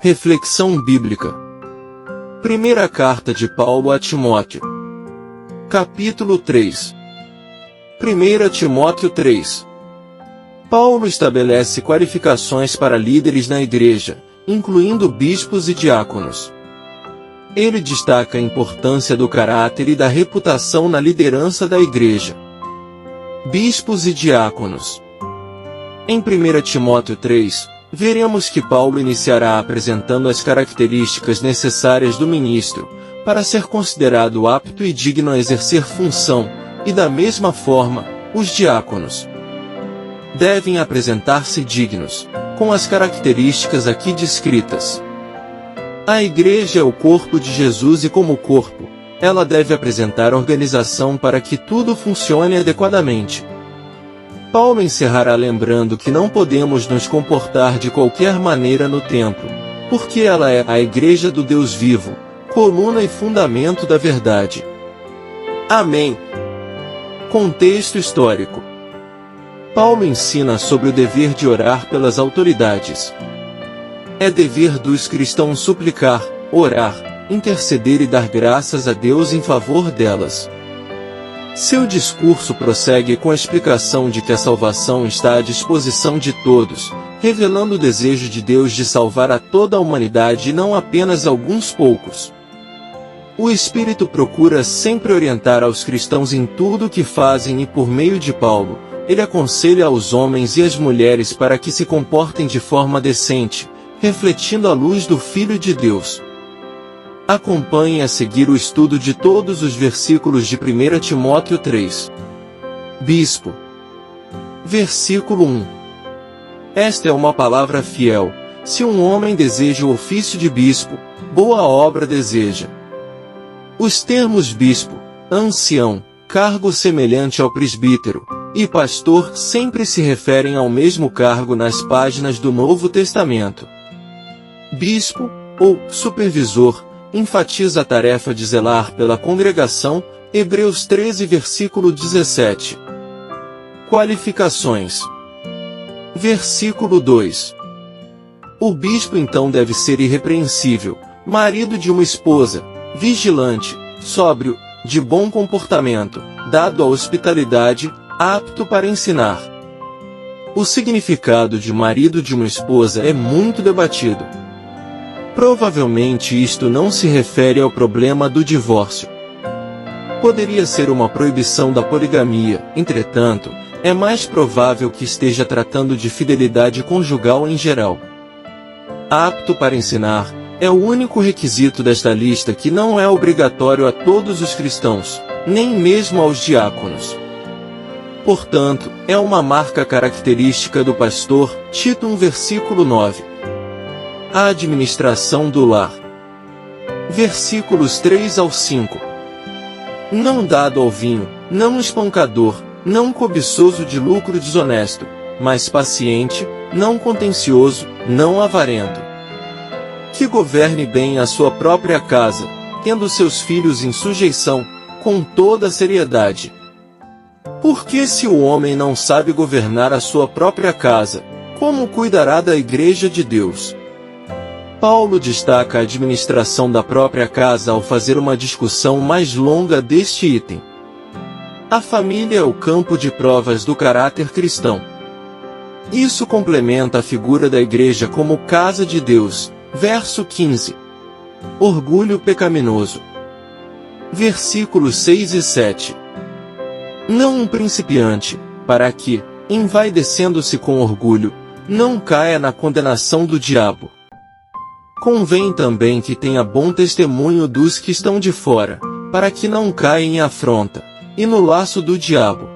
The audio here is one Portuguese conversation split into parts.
Reflexão bíblica. Primeira carta de Paulo a Timóteo. Capítulo 3. 1 Timóteo 3. Paulo estabelece qualificações para líderes na igreja, incluindo bispos e diáconos. Ele destaca a importância do caráter e da reputação na liderança da igreja. Bispos e diáconos. Em 1 Timóteo 3, veremos que Paulo iniciará apresentando as características necessárias do ministro, para ser considerado apto e digno a exercer função, e da mesma forma, os diáconos devem apresentar-se dignos, com as características aqui descritas. A igreja é o corpo de Jesus e como corpo, ela deve apresentar organização para que tudo funcione adequadamente. Paulo encerrará lembrando que não podemos nos comportar de qualquer maneira no templo, porque ela é a igreja do Deus vivo, coluna e fundamento da verdade. Amém. Contexto histórico. Paulo ensina sobre o dever de orar pelas autoridades. É dever dos cristãos suplicar, orar, interceder e dar graças a Deus em favor delas. Seu discurso prossegue com a explicação de que a salvação está à disposição de todos, revelando o desejo de Deus de salvar a toda a humanidade e não apenas alguns poucos. O Espírito procura sempre orientar aos cristãos em tudo o que fazem e por meio de Paulo, ele aconselha aos homens e às mulheres para que se comportem de forma decente, refletindo a luz do Filho de Deus. Acompanhe a seguir o estudo de todos os versículos de 1 Timóteo 3. Bispo. Versículo 1. Esta é uma palavra fiel. Se um homem deseja o ofício de bispo, boa obra deseja. Os termos bispo, ancião, cargo semelhante ao presbítero, e pastor sempre se referem ao mesmo cargo nas páginas do Novo Testamento. Bispo, ou supervisor, enfatiza a tarefa de zelar pela congregação, Hebreus 13 versículo 17. Qualificações. Versículo 2. O bispo então deve ser irrepreensível, marido de uma esposa, vigilante, sóbrio, de bom comportamento, dado à hospitalidade, apto para ensinar. O significado de marido de uma esposa é muito debatido. Provavelmente isto não se refere ao problema do divórcio. Poderia ser uma proibição da poligamia, entretanto, é mais provável que esteja tratando de fidelidade conjugal em geral. Apto para ensinar é o único requisito desta lista que não é obrigatório a todos os cristãos, nem mesmo aos diáconos. Portanto, é uma marca característica do pastor, Tito 1 versículo 9. A administração do lar. Versículos 3 ao 5. Não dado ao vinho, não espancador, não cobiçoso de lucro desonesto, mas paciente, não contencioso, não avarento. Que governe bem a sua própria casa, tendo seus filhos em sujeição, com toda a seriedade. Porque se o homem não sabe governar a sua própria casa, como cuidará da igreja de Deus? Paulo destaca a administração da própria casa ao fazer uma discussão mais longa deste item. A família é o campo de provas do caráter cristão. Isso complementa a figura da igreja como casa de Deus, verso 15. Orgulho pecaminoso. Versículos 6 e 7. Não um principiante, para que, envaidecendo-se com orgulho, não caia na condenação do diabo. Convém também que tenha bom testemunho dos que estão de fora, para que não caia em afronta, e no laço do diabo.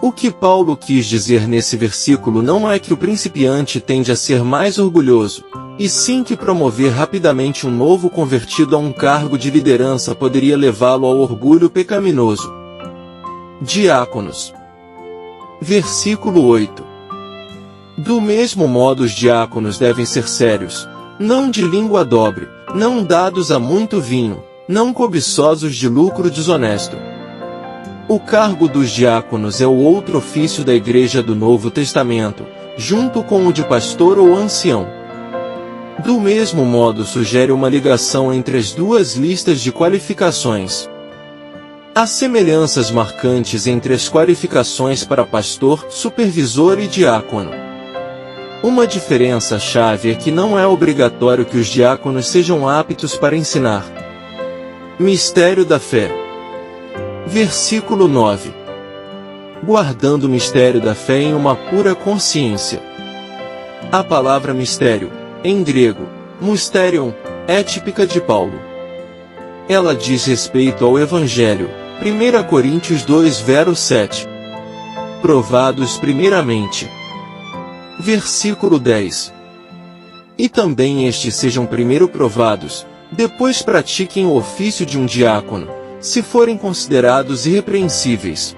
O que Paulo quis dizer nesse versículo não é que o principiante tende a ser mais orgulhoso, e sim que promover rapidamente um novo convertido a um cargo de liderança poderia levá-lo ao orgulho pecaminoso. Diáconos. Versículo 8. Do mesmo modo os diáconos devem ser sérios, não de língua dobre, não dados a muito vinho, não cobiçosos de lucro desonesto. O cargo dos diáconos é o outro ofício da Igreja do Novo Testamento, junto com o de pastor ou ancião. Do mesmo modo, sugere uma ligação entre as duas listas de qualificações. Há semelhanças marcantes entre as qualificações para pastor, supervisor e diácono. Uma diferença-chave é que não é obrigatório que os diáconos sejam aptos para ensinar. Mistério da fé. Versículo 9. Guardando o mistério da fé em uma pura consciência. A palavra mistério, em grego, mysterion, é típica de Paulo. Ela diz respeito ao Evangelho, 1 Coríntios 2 verso 7. Provados primeiramente. Versículo 10. E também estes sejam primeiro provados, depois pratiquem o ofício de um diácono, se forem considerados irrepreensíveis.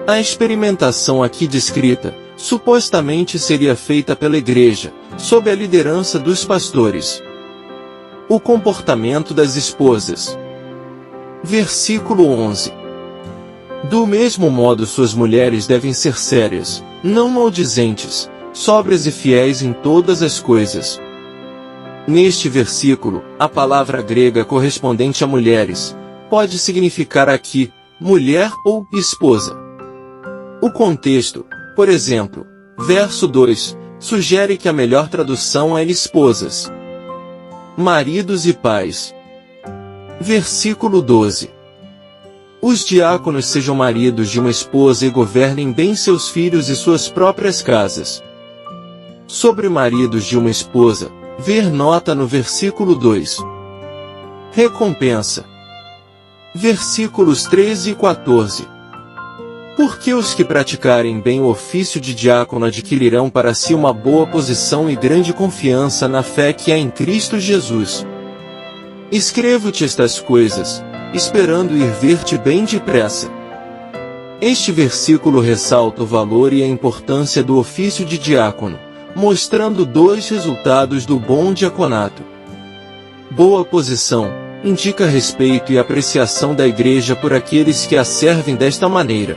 A experimentação aqui descrita, supostamente seria feita pela igreja, sob a liderança dos pastores. O comportamento das esposas. Versículo 11. Do mesmo modo, suas mulheres devem ser sérias, não maldizentes, sóbrias e fiéis em todas as coisas. Neste versículo, a palavra grega correspondente a mulheres pode significar aqui mulher ou esposa. O contexto, por exemplo, verso 2, sugere que a melhor tradução é esposas, maridos e pais. Versículo 12. Os diáconos sejam maridos de uma esposa e governem bem seus filhos e suas próprias casas. Sobre maridos de uma esposa, ver nota no versículo 2. Recompensa. Versículos 13 e 14. Porque os que praticarem bem o ofício de diácono adquirirão para si uma boa posição e grande confiança na fé que há em Cristo Jesus. Escrevo-te estas coisas, esperando ir ver-te bem depressa. Este versículo ressalta o valor e a importância do ofício de diácono, mostrando dois resultados do bom diaconato. Boa posição indica respeito e apreciação da igreja por aqueles que a servem desta maneira.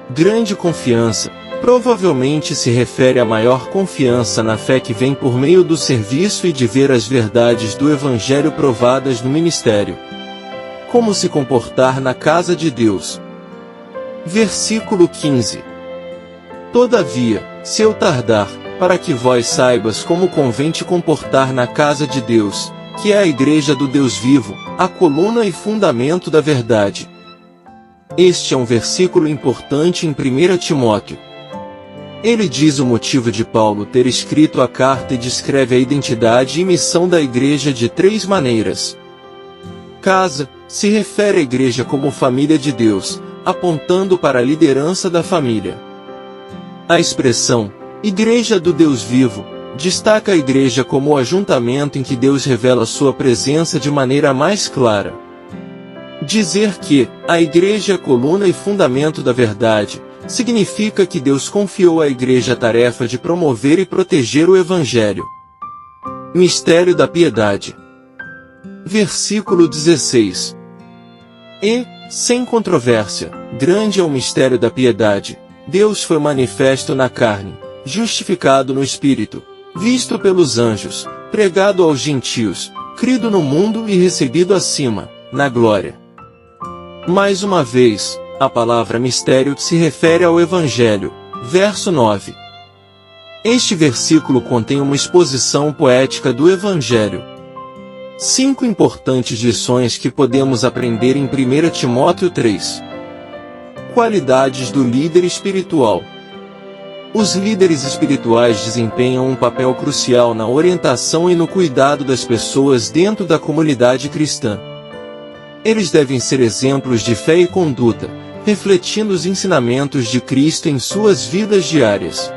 Grande confiança provavelmente se refere à maior confiança na fé que vem por meio do serviço e de ver as verdades do Evangelho provadas no ministério. Como se comportar na casa de Deus. Versículo 15. Todavia, se eu tardar, para que vós saibas como convém te comportar na casa de Deus, que é a igreja do Deus vivo, a coluna e fundamento da verdade. Este é um versículo importante em 1 Timóteo. Ele diz o motivo de Paulo ter escrito a carta e descreve a identidade e missão da igreja de três maneiras. Casa se refere à igreja como família de Deus, apontando para a liderança da família. A expressão Igreja do Deus Vivo destaca a igreja como o ajuntamento em que Deus revela sua presença de maneira mais clara. Dizer que a igreja é a coluna e fundamento da verdade significa que Deus confiou à igreja a tarefa de promover e proteger o Evangelho. Mistério da piedade. Versículo 16. E, sem controvérsia, grande é o mistério da piedade. Deus foi manifesto na carne, justificado no Espírito, visto pelos anjos, pregado aos gentios, crido no mundo e recebido acima, na glória. Mais uma vez, a palavra mistério se refere ao Evangelho, verso 9. Este versículo contém uma exposição poética do Evangelho. 5 importantes lições que podemos aprender em 1 Timóteo 3. Qualidades do líder espiritual. Os líderes espirituais desempenham um papel crucial na orientação e no cuidado das pessoas dentro da comunidade cristã. Eles devem ser exemplos de fé e conduta, refletindo os ensinamentos de Cristo em suas vidas diárias.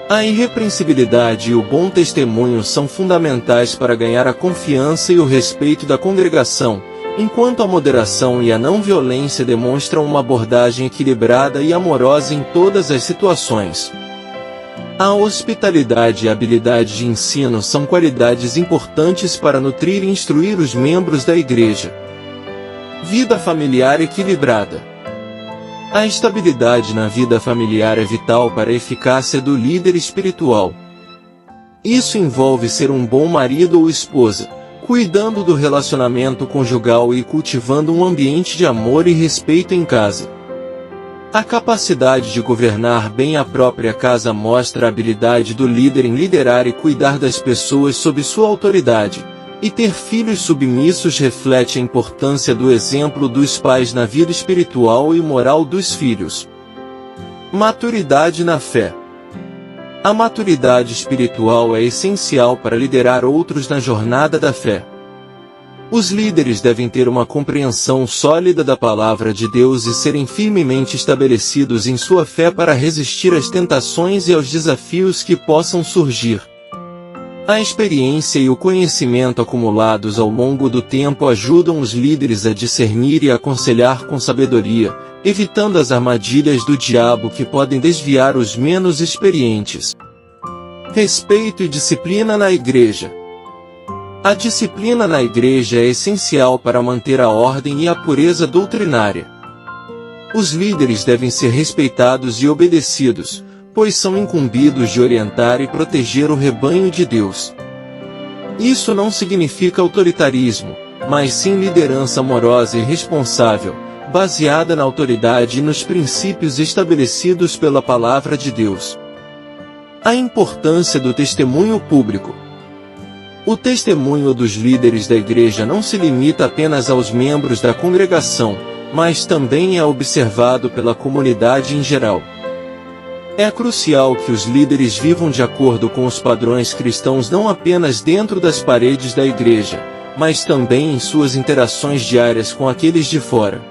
A irrepreensibilidade e o bom testemunho são fundamentais para ganhar a confiança e o respeito da congregação, enquanto a moderação e a não violência demonstram uma abordagem equilibrada e amorosa em todas as situações. A hospitalidade e a habilidade de ensino são qualidades importantes para nutrir e instruir os membros da igreja. Vida familiar equilibrada. A estabilidade na vida familiar é vital para a eficácia do líder espiritual. Isso envolve ser um bom marido ou esposa, cuidando do relacionamento conjugal e cultivando um ambiente de amor e respeito em casa. A capacidade de governar bem a própria casa mostra a habilidade do líder em liderar e cuidar das pessoas sob sua autoridade, e ter filhos submissos reflete a importância do exemplo dos pais na vida espiritual e moral dos filhos. Maturidade na fé. A maturidade espiritual é essencial para liderar outros na jornada da fé. Os líderes devem ter uma compreensão sólida da palavra de Deus e serem firmemente estabelecidos em sua fé para resistir às tentações e aos desafios que possam surgir. A experiência e o conhecimento acumulados ao longo do tempo ajudam os líderes a discernir e aconselhar com sabedoria, evitando as armadilhas do diabo que podem desviar os menos experientes. Respeito e disciplina na igreja. A disciplina na igreja é essencial para manter a ordem e a pureza doutrinária. Os líderes devem ser respeitados e obedecidos, pois são incumbidos de orientar e proteger o rebanho de Deus. Isso não significa autoritarismo, mas sim liderança amorosa e responsável, baseada na autoridade e nos princípios estabelecidos pela palavra de Deus. A importância do testemunho público. O testemunho dos líderes da igreja não se limita apenas aos membros da congregação, mas também é observado pela comunidade em geral. É crucial que os líderes vivam de acordo com os padrões cristãos não apenas dentro das paredes da igreja, mas também em suas interações diárias com aqueles de fora.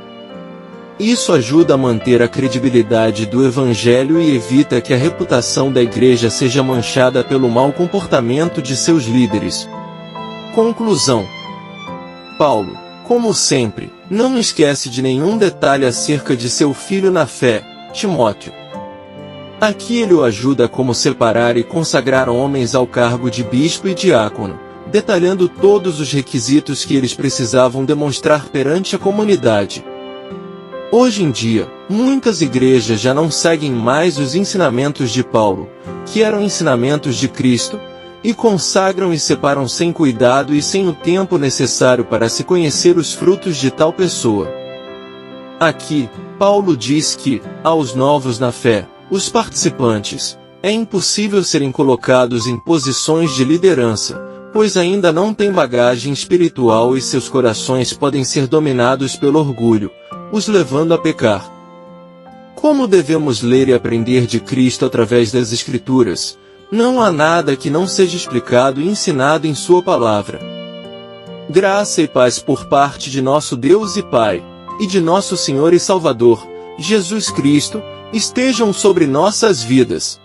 Isso ajuda a manter a credibilidade do Evangelho e evita que a reputação da igreja seja manchada pelo mau comportamento de seus líderes. Conclusão. Paulo, como sempre, não esquece de nenhum detalhe acerca de seu filho na fé, Timóteo. Aqui ele o ajuda como separar e consagrar homens ao cargo de bispo e diácono, detalhando todos os requisitos que eles precisavam demonstrar perante a comunidade. Hoje em dia, muitas igrejas já não seguem mais os ensinamentos de Paulo, que eram ensinamentos de Cristo, e consagram e separam sem cuidado e sem o tempo necessário para se conhecer os frutos de tal pessoa. Aqui, Paulo diz que, aos novos na fé, os participantes, é impossível serem colocados em posições de liderança, pois ainda não têm bagagem espiritual e seus corações podem ser dominados pelo orgulho, os levando a pecar. Como devemos ler e aprender de Cristo através das Escrituras? Não há nada que não seja explicado e ensinado em sua palavra. Graça e paz por parte de nosso Deus e Pai, e de nosso Senhor e Salvador, Jesus Cristo, estejam sobre nossas vidas.